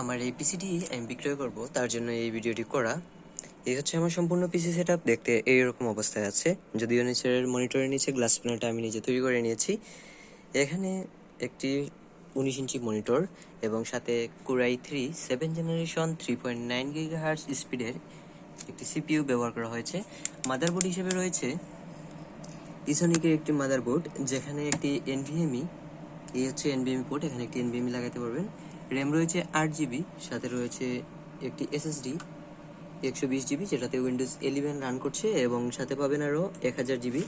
আমার এই পিসিটি আমি বিক্রয় করব, তার জন্য এই ভিডিওটি করা। এই হচ্ছে আমার সম্পূর্ণ পিসি সেটআপ। দেখতে এইরকম অবস্থায় আছে, যদিও নিচের মনিটরের নিচে গ্লাস প্যানেলটা আমি নিজে তৈরি করে নিয়েছি। এখানে একটি 19 ইঞ্চি মনিটর এবং সাথে কোরাই 7 জেনারেশন 3.9 গিগাহার্টজ স্পিডের একটি সিপিইউ ব্যবহার করা হয়েছে। মাদারবোর্ড হিসেবে রয়েছে ইসোনিকের একটি মাদারবোর্ড, যেখানে একটি এনভিএমই, এই হচ্ছে এনভিএমই পোর্ট, এখানে একটি এনভিএমই লাগাতে পারবেন। র্যাম রয়েছে 8 জিবি, সাথে রয়েছে একটি এসএসডি 120 জিবি, যেটাতে উইন্ডোজ 11 রান করছে, এবং সাথে পাবেন আরও 1000 জিবি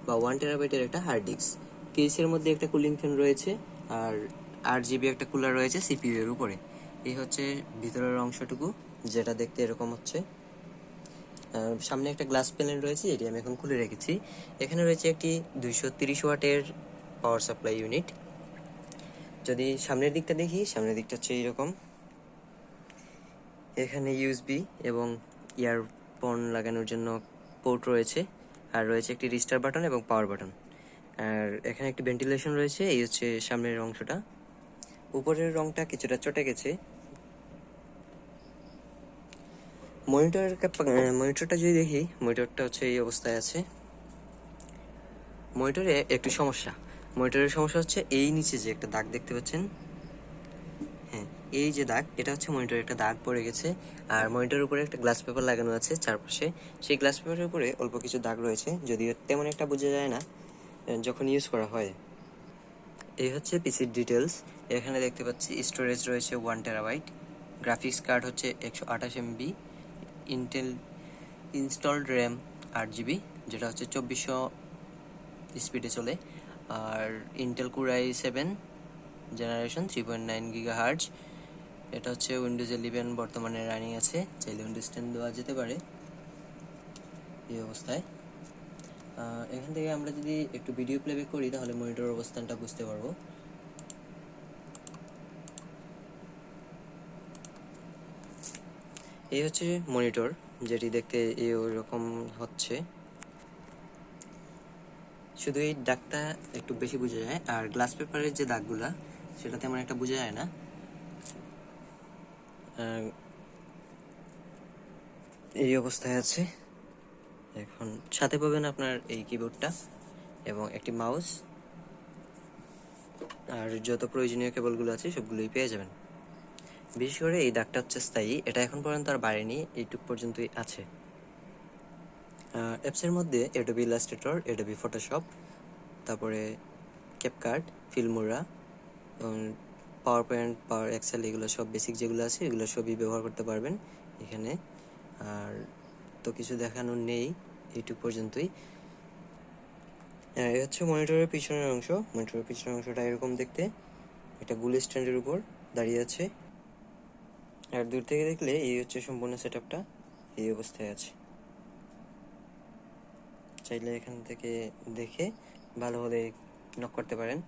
বা 1 টেরাবাইটের একটা হার্ড ডিস্ক। কেসের মধ্যে একটা কুলিং ফ্যান রয়েছে, আর 8 জিবি একটা কুলার রয়েছে সিপিইউ এর উপরে। এই হচ্ছে ভিতরের অংশটুকু, যেটা দেখতে এরকম হচ্ছে। সামনে একটা গ্লাস প্যানেল রয়েছে, যেটি আমি এখন খুলে রেখেছি। এখানে রয়েছে একটি 230 ওয়াটের পাওয়ার সাপ্লাই ইউনিট। যদি সামনের দিকটা দেখি, সামনের দিকটা হচ্ছে এইরকম। এখানে ইউএসবি এবং ইয়ারফোন লাগানোর জন্য পোর্ট রয়েছে, আর রয়েছে একটি রিস্টার্ট বাটন এবং পাওয়ার বাটন। আর এখানে একটি ভেন্টিলেশন রয়েছে। এই হচ্ছে সামনের অংশটা। উপরের রংটা কিছুটা চটে গেছে। মনিটরটা যদি দেখি, মনিটরটা হচ্ছে এই অবস্থায় আছে। মনিটরে একটি সমস্যা, মনিটরের সমস্যা হচ্ছে এই নিচে যে একটা দাগ দেখতে পাচ্ছেন, হ্যাঁ, এই যে দাগ, এটা হচ্ছে মনিটরে একটা দাগ পড়ে গেছে। আর মনিটরের উপরে একটা গ্লাস পেপার লাগানো আছে চারপাশে। সেই গ্লাস পেপারের উপরে অল্প কিছু দাগ রয়েছে, যদিও তেমন একটা বোঝা যায় না যখন ইউজ করা হয়। এই হচ্ছে পিসির ডিটেলস। এখানে দেখতে পাচ্ছি স্টোরেজ রয়েছে 1 টেরাবাইট, গ্রাফিক্স কার্ড হচ্ছে 128 MB, Intel installed RAM 8 GB, যেটা হচ্ছে 2400 স্পিডে চলে। আর ইন্টেল কোরাই 7 জেনারেশন 3.9 গিগাহার্টজ। এটা হচ্ছে উইন্ডোজ 11 বর্তমানে রানিং আছে, চাইলে উইন্ডোজ 10 দেওয়া যেতে পারে এই অবস্থায়। এখান থেকে আমরা যদি একটু ভিডিও প্লেব্যাক করি, তাহলে মনিটর অবস্থানটা বুঝতে পারবো। এই হচ্ছে মনিটর, যেটি দেখতে এরকম হচ্ছে। শুধু এই দাগটা একটু বেশি বোঝা যায়, আর গ্লাস পেপারের যে দাগগুলা, সেটা তেমন একটা বোঝা যায় না। এই অবস্থায় আছে। এখন সাথে পাবেন আপনার এই কিবোর্ডটা এবং একটি মাউস, আর যত প্রয়োজনীয় কেবলগুলো আছে সবগুলোই পেয়ে যাবেন। বিশেষ করে এই দাগটা হচ্ছে স্থায়ী, এটা এখন পর্যন্ত আর বাড়েনি, এইটুক পর্যন্তই আছে। অ্যাপসের মধ্যে অ্যাডোবি ইলাস্ট্রেটর, অ্যাডোবি ফটোশপ, তারপরে ক্যাপকাট, ফিল্মোরা, পাওয়ার পয়েন্ট, পাওয়ার এক্সেল, এগুলো সব বেসিক যেগুলো আছে এগুলো সবই ব্যবহার করতে পারবেন এখানে। আর তো কিছু দেখানোর নেই, এইটুক পর্যন্তই। এই হচ্ছে মনিটরের পিছনের অংশ। মনিটরের পিছনের অংশটা এরকম দেখতে, একটা গুলি স্ট্যান্ডের উপর দাঁড়িয়ে আছে। আর দূর থেকে দেখলে এই হচ্ছে সম্পূর্ণ সেটআপটা, এই অবস্থায় আছে। চাইলে এখান থেকে দেখে ভালো হলে নক করতে পারেন।